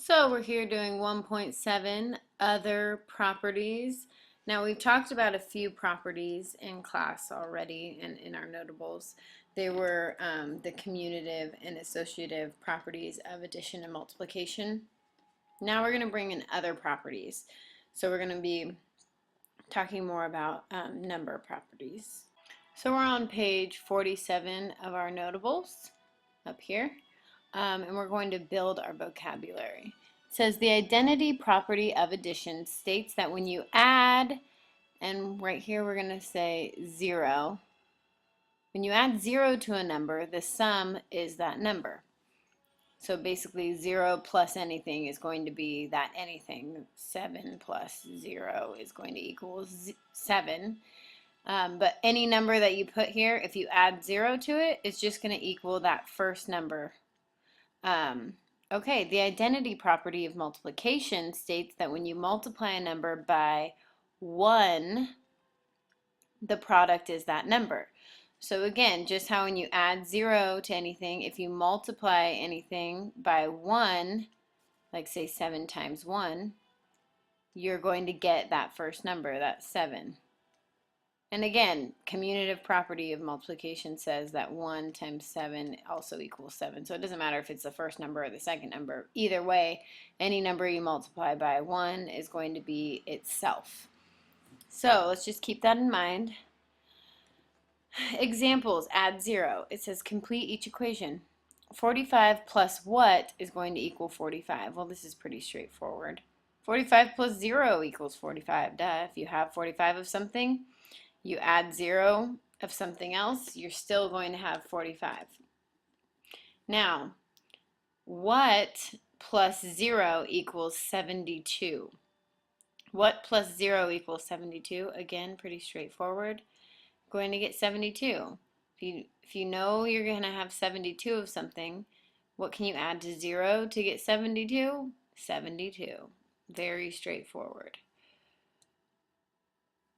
So we're here doing 1.7 other properties. Now we've talked about a few properties in class already and in our notables. They were the commutative and associative properties of addition and multiplication. Now we're going to bring in other properties. So we're going to be talking more about number properties. So we're on page 47 of our notables up here. And we're going to build our vocabulary. It says the identity property of addition states that when you add, and right here we're going to say 0, when you add 0 to a number, the sum is that number. So basically 0 plus anything is going to be that anything. 7 plus 0 is going to equal 7. But any number that you put here, if you add 0 to it, it's just going to equal that first number. Okay, the identity property of multiplication states that when you multiply a number by 1, the product is that number. So again, just how when you add 0 to anything, if you multiply anything by 1, like say 7 times 1, you're going to get that first number, that's 7. And again, commutative property of multiplication says that 1 times 7 also equals 7. So it doesn't matter if it's the first number or the second number. Either way, any number you multiply by 1 is going to be itself. So let's just keep that in mind. Examples, add 0. It says complete each equation. 45 plus what is going to equal 45? Well, this is pretty straightforward. 45 plus 0 equals 45. Duh. If you have 45 of something, you add 0 of something else, you're still going to have 45. Now, what plus 0 equals 72? What plus 0 equals 72? Again, pretty straightforward. Going to get 72. If you know you're going to have 72 of something, what can you add to 0 to get 72? 72. Very straightforward.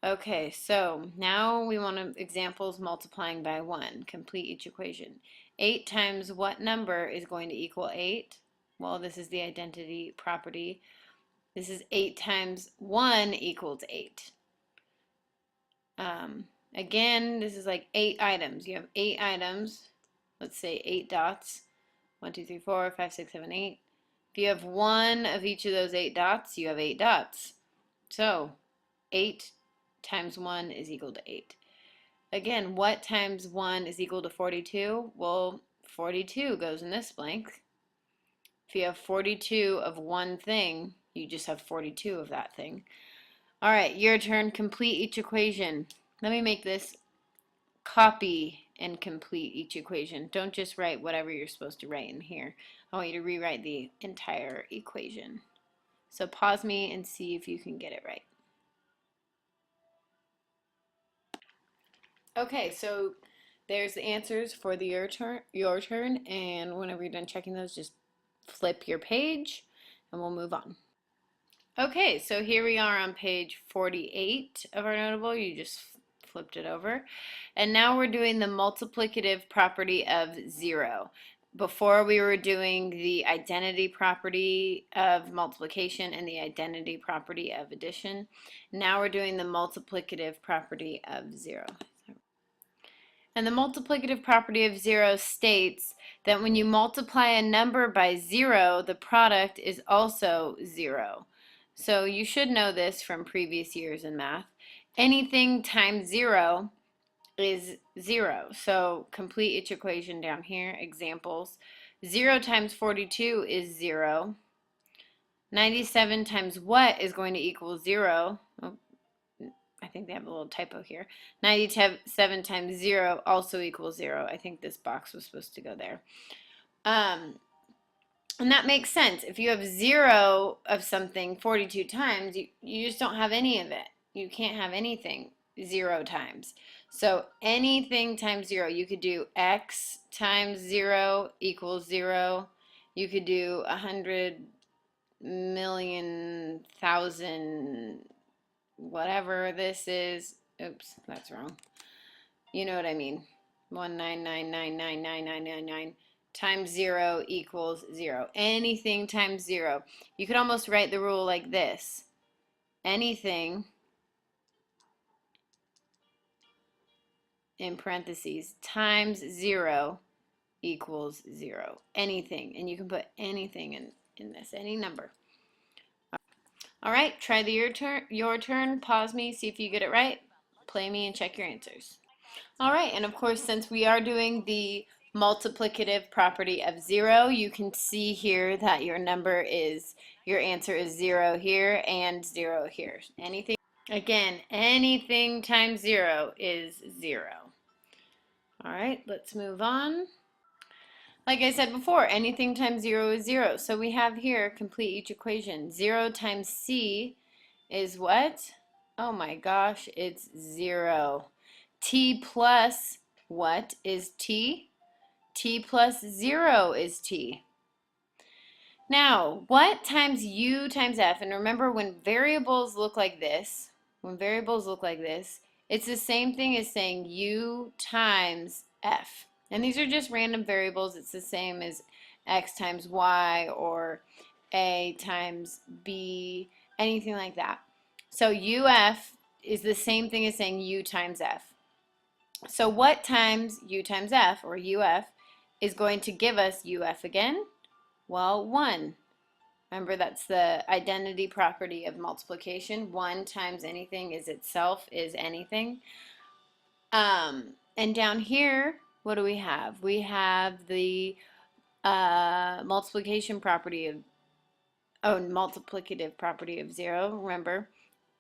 Okay, so now we want examples multiplying by 1. Complete each equation. 8 times what number is going to equal 8? Well, this is the identity property. This is 8 times 1 equals 8. Again, this is like 8 items. You have 8 items. Let's say 8 dots. 1, 2, 3, 4, 5, 6, 7, 8. If you have one of each of those 8 dots, you have 8 dots. So 8 times 1 is equal to 8. Again, what times 1 is equal to 42? Well, 42 goes in this blank. If you have 42 of one thing, you just have 42 of that thing. All right, your turn. Complete each equation. Let me make this copy and complete each equation. Don't just write whatever you're supposed to write in here. I want you to rewrite the entire equation. So pause me and see if you can get it right. Okay, so there's the answers for your turn, and whenever you're done checking those, just flip your page, and we'll move on. Okay, so here we are on page 48 of our notable. You just flipped it over. And now we're doing the multiplicative property of 0. Before we were doing the identity property of multiplication and the identity property of addition. Now we're doing the multiplicative property of 0. And the multiplicative property of 0 states that when you multiply a number by 0, the product is also 0. So you should know this from previous years in math. Anything times 0 is 0. So complete each equation down here. Examples. 0 times 42 is 0. 97 times what is going to equal 0? Oh, I think they have a little typo here. 97 times 0 also equals 0. I think this box was supposed to go there. And that makes sense. If you have 0 of something 42 times, you just don't have any of it. You can't have anything 0 times. So anything times 0, you could do x times 0 equals 0. You could do 100 million thousand whatever this is. Oops, that's wrong. You know what I mean. 199999999 times 0 equals 0. Anything times 0. You could almost write the rule like this. Anything in parentheses times 0 equals 0. Anything. And you can put anything in this, any number. All right, try the your turn. Pause me, see if you get it right. Play me and check your answers. All right, and of course, since we are doing the multiplicative property of 0, you can see here that your answer is 0 here and 0 here. Anything, again, anything times 0 is 0. All right, let's move on. Like I said before, anything times 0 is 0. So we have here, complete each equation. 0 times c is what? Oh my gosh, it's 0. T plus what is t? T plus 0 is t. Now, what times u times f? And remember, when variables look like this, it's the same thing as saying u times f. And these are just random variables. It's the same as x times y or a times b, anything like that. So uf is the same thing as saying u times f. So what times u times f, or uf, is going to give us uf again? Well, 1. Remember, that's the identity property of multiplication. 1 times anything is itself is anything. And down here, what do we have? We have the multiplication property of, multiplicative property of 0. Remember,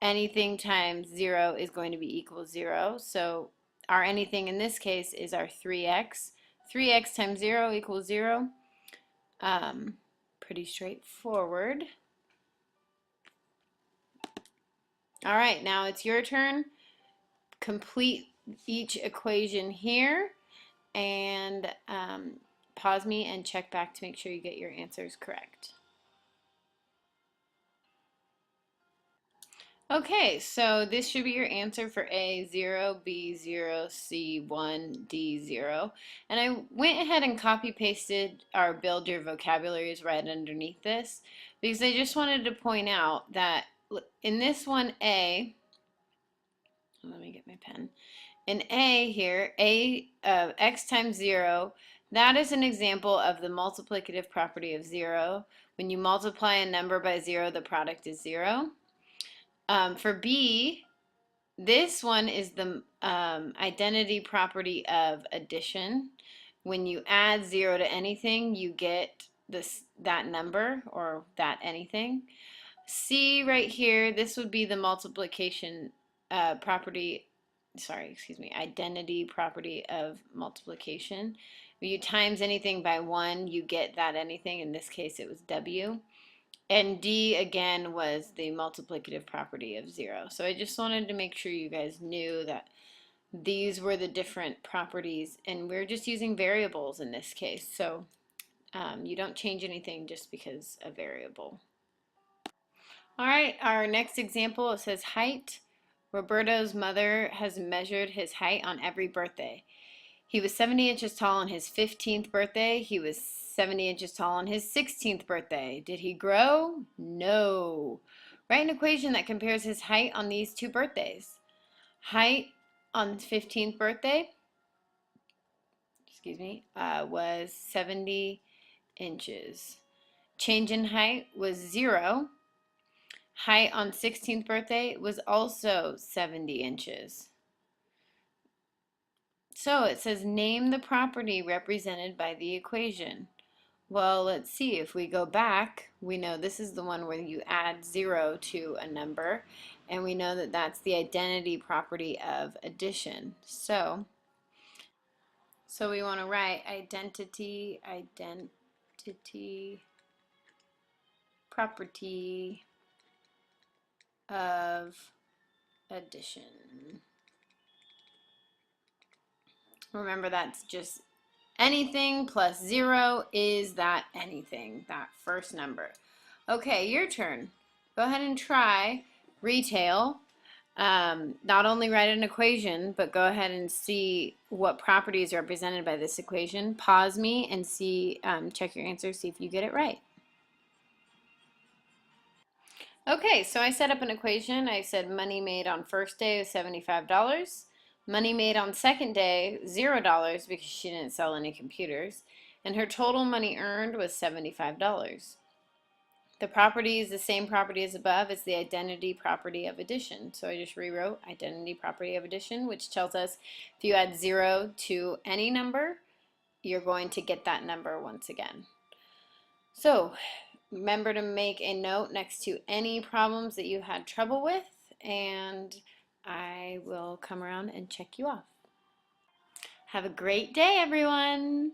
anything times 0 is going to be equal 0. So our anything in this case is our 3x. 3x times 0 equals 0. Pretty straightforward. All right, now it's your turn. Complete each equation here and pause me and check back to make sure you get your answers correct. Okay, so this should be your answer for A, 0, B, 0, C, 1, D, 0. And I went ahead and copy pasted our build your vocabularies right underneath this because I just wanted to point out that in this one, A, let me get my pen. In A here, A of x times 0, that is an example of the multiplicative property of 0. When you multiply a number by 0, the product is 0. For B, this one is the identity property of addition. When you add 0 to anything, you get that number or that anything. C right here, this would be the multiplication property, identity property of multiplication. When you times anything by 1, you get that anything. In this case, it was W. And D, again, was the multiplicative property of 0. So I just wanted to make sure you guys knew that these were the different properties, and we're just using variables in this case. So you don't change anything just because a variable. All right, our next example, it says height. Roberto's mother has measured his height on every birthday. He was 70 inches tall on his 15th birthday. He was 70 inches tall on his 16th birthday. Did he grow? No. Write an equation that compares his height on these two birthdays. Height on his 15th birthday, was 70 inches. Change in height was 0. Height on 16th birthday was also 70 inches. So it says name the property represented by the equation. Well, let's see. If we go back, we know this is the one where you add 0 to a number, and we know that that's the identity property of addition. So we want to write identity property of addition. Remember, that's just anything plus 0 is that anything, that first number. Okay, your turn. Go ahead and try retail. Not only write an equation, but go ahead and see what property is represented by this equation. Pause me and see, check your answer, see if you get it right. Okay, so I set up an equation. I said money made on first day was $75. Money made on second day, $0 because she didn't sell any computers. And her total money earned was $75. The property is the same property as above. It's the identity property of addition. So I just rewrote identity property of addition, which tells us if you add 0 to any number, you're going to get that number once again. So remember to make a note next to any problems that you had trouble with, and I will come around and check you off. Have a great day, everyone.